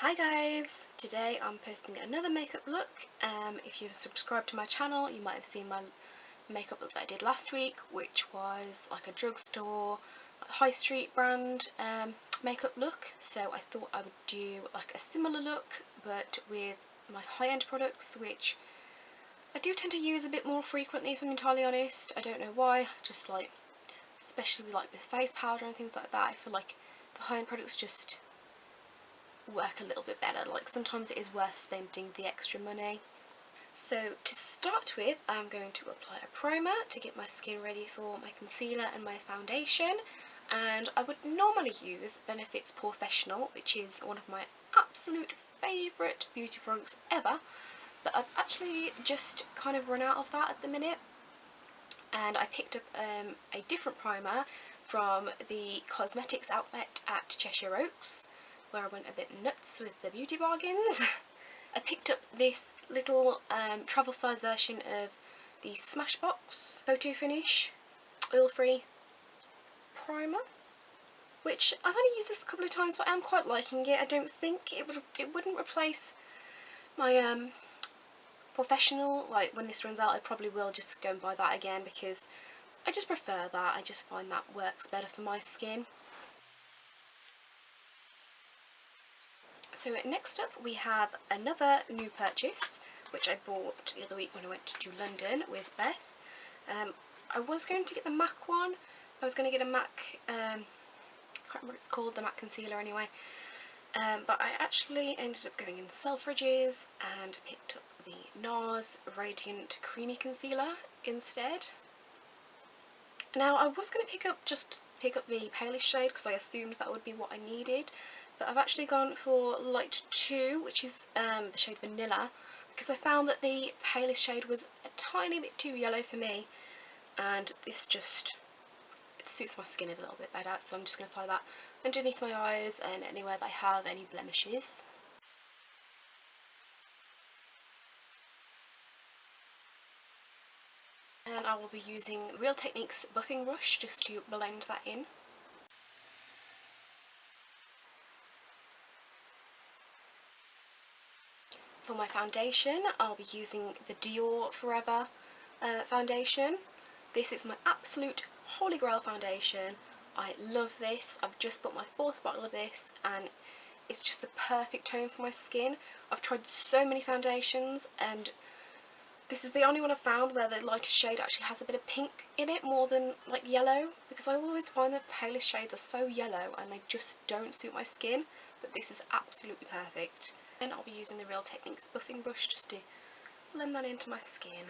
Hi guys! Today I'm posting another makeup look. If you've subscribed to my channel you might have seen my makeup look that I did last week, which was like a drugstore, high street brand makeup look. So I thought I would do like a similar look but with my high-end products, which I do tend to use a bit more frequently if I'm entirely honest. I don't know why, just like, especially like with face powder and things like that, I feel like the high-end products just work a little bit better. Like sometimes it is worth spending the extra money. So to start with, I'm going to apply a primer to get my skin ready for my concealer and my foundation, and I would normally use Benefit's Professional, which is one of my absolute favourite beauty products ever, but I've actually just kind of run out of that at the minute, and I picked up a different primer from the cosmetics outlet at Cheshire Oaks, where I went a bit nuts with the beauty bargains. I picked up this little travel size version of the Smashbox Photo Finish oil-free primer, which I've only used this a couple of times but I am quite liking it. I don't think it wouldn't replace my Professional. Like when this runs out I probably will just go and buy that again because I just prefer that. I just find that works better for my skin. So next up we have another new purchase which I bought the other week when I went to London with Beth. I was going to get the MAC one. I was going to get a MAC, I can't remember what it's called, the MAC concealer anyway. But I actually ended up going in Selfridges and picked up the Nars Radiant Creamy Concealer instead. Now I was going to pick up the palest shade because I assumed that would be what I needed. But I've actually gone for Light 2, which is the shade Vanilla, because I found that the palest shade was a tiny bit too yellow for me, and this just, it suits my skin a little bit better, so I'm just going to apply that underneath my eyes and anywhere that I have any blemishes. And I will be using Real Techniques buffing brush just to blend that in. For my foundation, I'll be using the Dior Forever foundation. This is my absolute holy grail foundation. I love this. I've just bought my 4th bottle of this and it's just the perfect tone for my skin. I've tried so many foundations and this is the only one I've found where the lightest shade actually has a bit of pink in it more than like yellow, because I always find the palest shades are so yellow and they just don't suit my skin, but this is absolutely perfect. And I'll be using the Real Techniques buffing brush just to blend that into my skin.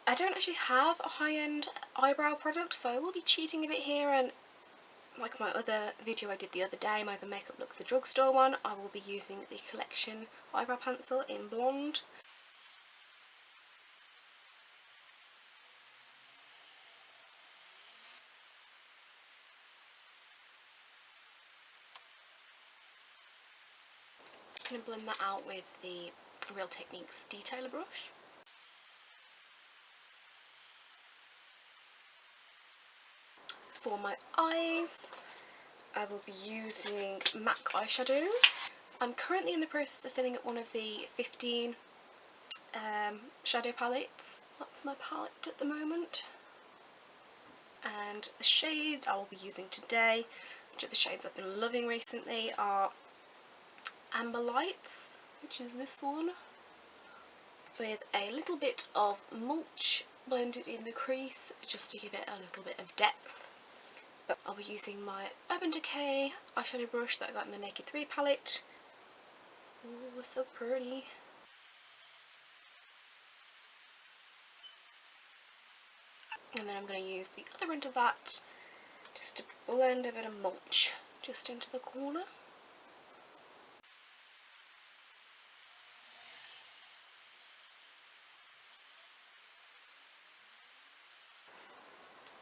I don't actually have a high-end eyebrow product, so I will be cheating a bit here, and like my other video I did the other day, my other makeup look, the drugstore one, I will be using the Collection eyebrow pencil in blonde. I'm going to blend that out with the Real Techniques detailer brush. For my eyes, I will be using MAC eyeshadows. I'm currently in the process of filling up one of the 15 shadow palettes. That's my palette at the moment. And the shades I will be using today, which are the shades I've been loving recently, are Amber Lights, which is this one, with a little bit of mulch blended in the crease just to give it a little bit of depth. But I'll be using my Urban Decay eyeshadow brush that I got in the Naked 3 palette. Ooh, it's so pretty. And then I'm going to use the other end of that just to blend a bit of mulch just into the corner.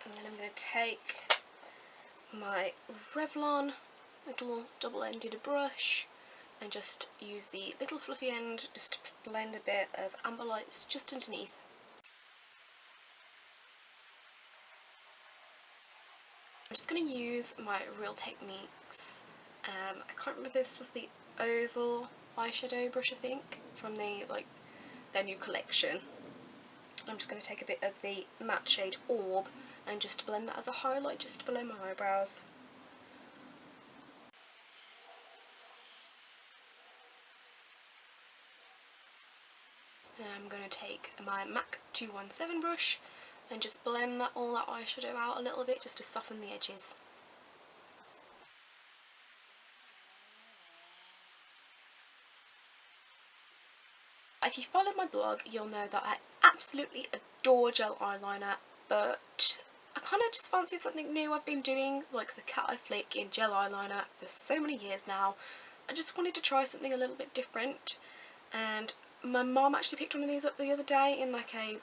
And then I'm going to take my Revlon little double-ended brush and just use the little fluffy end just to blend a bit of amber lights just underneath. I'm just going to use my Real Techniques, I can't remember, this was the oval eyeshadow brush I think, from their new collection. I'm just going to take a bit of the matte shade Orb and just blend that as a highlight just below my eyebrows. And I'm going to take my MAC 217 brush and just blend all that eyeshadow out a little bit just to soften the edges. If you followed my blog, you'll know that I absolutely adore gel eyeliner, but I kind of just fancied something new. I've been doing like the Cat Eye Flick in gel eyeliner for so many years now. I just wanted to try something a little bit different, and my mom actually picked one of these up the other day in like a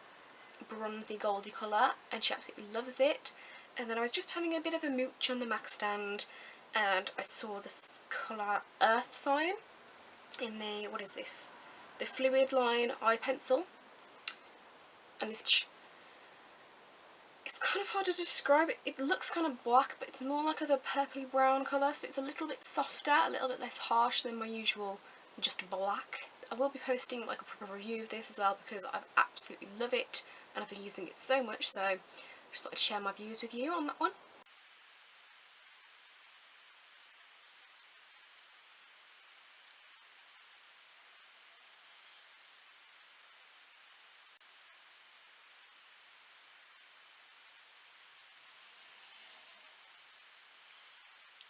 bronzy goldy colour, and she absolutely loves it. And then I was just having a bit of a mooch on the MAC stand and I saw this colour Earth Sign in the, what is this? The Fluid Line eye pencil, and this, it's kind of hard to describe. It looks kind of black, but it's more like of a purpley brown colour, so it's a little bit softer, a little bit less harsh than my usual just black. I will be posting like a proper review of this as well because I absolutely love it and I've been using it so much, so I just thought I'd share my views with you on that one.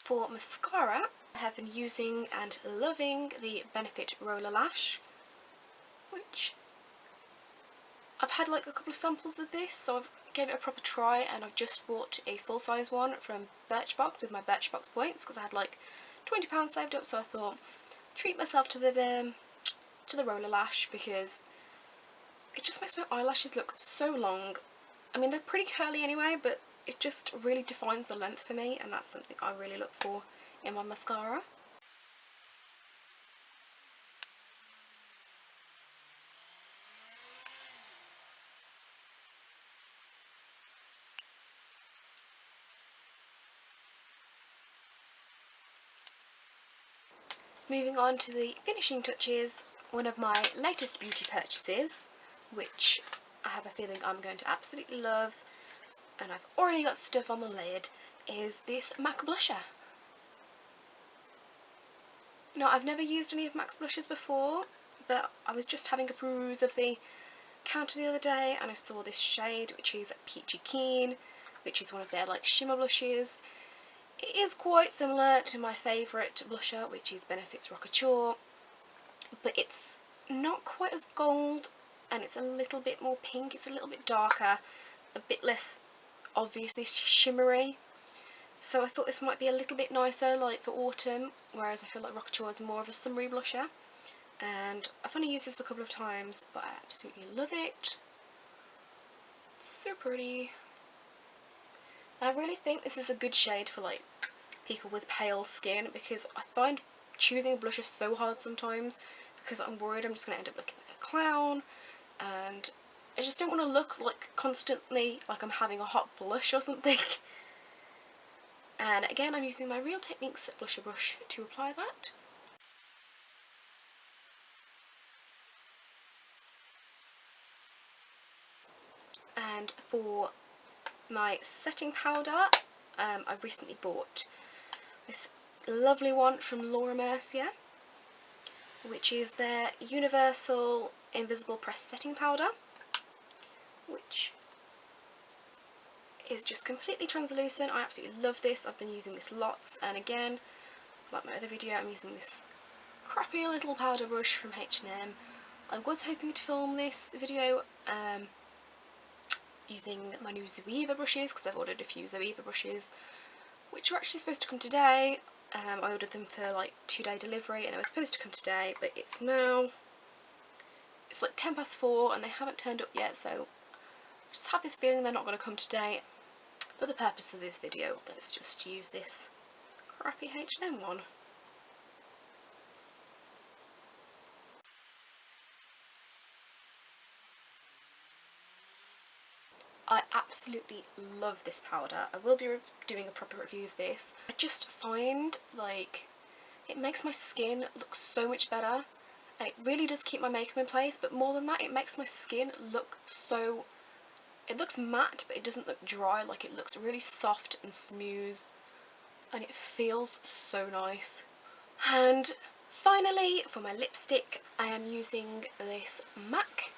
For mascara, I have been using and loving the Benefit Roller Lash, which I've had like a couple of samples of this, so I've gave it a proper try, and I've just bought a full-size one from Birchbox with my Birchbox points because I had like £20 saved up, so I thought treat myself to the roller lash because it just makes my eyelashes look so long. I mean, they're pretty curly anyway, but it just really defines the length for me, and that's something I really look for in my mascara. Moving on to the finishing touches, one of my latest beauty purchases, which I have a feeling I'm going to absolutely love, and I've already got stuff on the lid, is this MAC blusher. Now, I've never used any of MAC's blushes before, but I was just having a peruse of the counter the other day and I saw this shade, which is Peachy Keen, which is one of their like shimmer blushes. It is quite similar to my favourite blusher, which is Benefit's Rockature, but it's not quite as gold and it's a little bit more pink, it's a little bit darker, a bit less obviously shimmery. So I thought this might be a little bit nicer like for autumn, whereas I feel like Rockature is more of a summery blusher. And I've only used this a couple of times, but I absolutely love it. It's so pretty. I really think this is a good shade for like people with pale skin, because I find choosing a blusher so hard sometimes because I'm worried I'm just going to end up looking like a clown, and I just don't want to look like constantly like I'm having a hot blush or something. And again, I'm using my Real Techniques blusher brush to apply that. And for my setting powder, I recently bought this lovely one from Laura Mercier, which is their Universal Invisible Press Setting Powder, which is just completely translucent. I absolutely love this. I've been using this lots, and again, like my other video, I'm using this crappy little powder brush from H&M. I was hoping to film this video using my new Zoeva brushes, because I've ordered a few Zoeva brushes which were actually supposed to come today. I ordered them for like 2-day delivery and they were supposed to come today, but it's now, it's like 4:10 and they haven't turned up yet, so I just have this feeling they're not going to come today. For the purpose of this video, let's just use this crappy H&M one. I absolutely love this powder. I will be doing a proper review of this. I just find like it makes my skin look so much better, and it really does keep my makeup in place, but more than that, it makes my skin look so, it looks matte but it doesn't look dry. Like, it looks really soft and smooth and it feels so nice. And finally, for my lipstick, I am using this MAC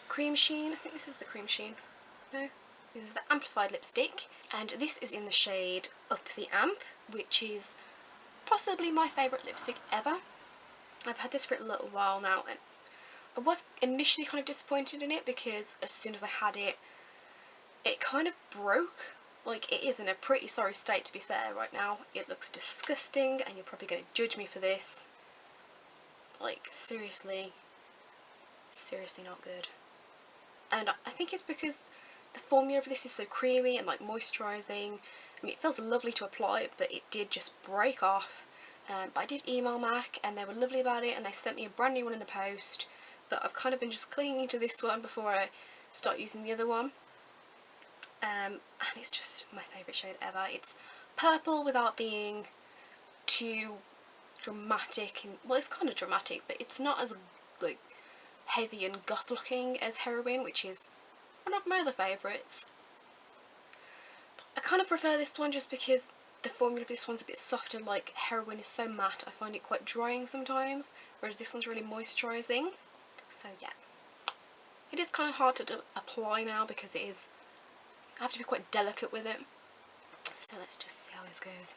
Cream Sheen. I think this is the Cream Sheen. No, this is the Amplified lipstick, and this is in the shade Up the Amp, which is possibly my favourite lipstick ever. I've had this for a little while now, and I was initially kind of disappointed in it because as soon as I had it, it kind of broke. Like, it is in a pretty sorry state, to be fair, right now. It looks disgusting, and you're probably going to judge me for this. Like, seriously not good. And I think it's because the formula of this is so creamy and like moisturising. I mean, it feels lovely to apply, but it did just break off. But I did email MAC and they were lovely about it, and they sent me a brand new one in the post. But I've kind of been just clinging to this one before I start using the other one. And it's just my favourite shade ever. It's purple without being too dramatic. And, well, it's kind of dramatic, but it's not as like heavy and goth looking as Heroine, which is one of my other favourites. I kind of prefer this one just because the formula of this one's a bit softer. Like, Heroine is so matte, I find it quite drying sometimes, whereas this one's really moisturising. So yeah, it is kind of hard to apply now because it is, I have to be quite delicate with it. So let's just see how this goes.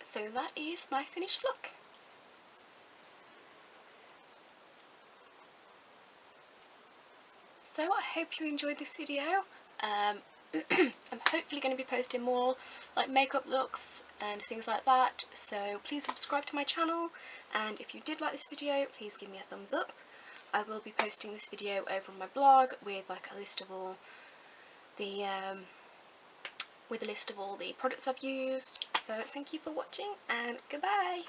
So that is my finished look. So I hope you enjoyed this video. I'm hopefully going to be posting more like makeup looks and things like that, so please subscribe to my channel, and if you did like this video, please give me a thumbs up. I will be posting this video over on my blog with like a list of all the products I've used. So thank you for watching, and goodbye.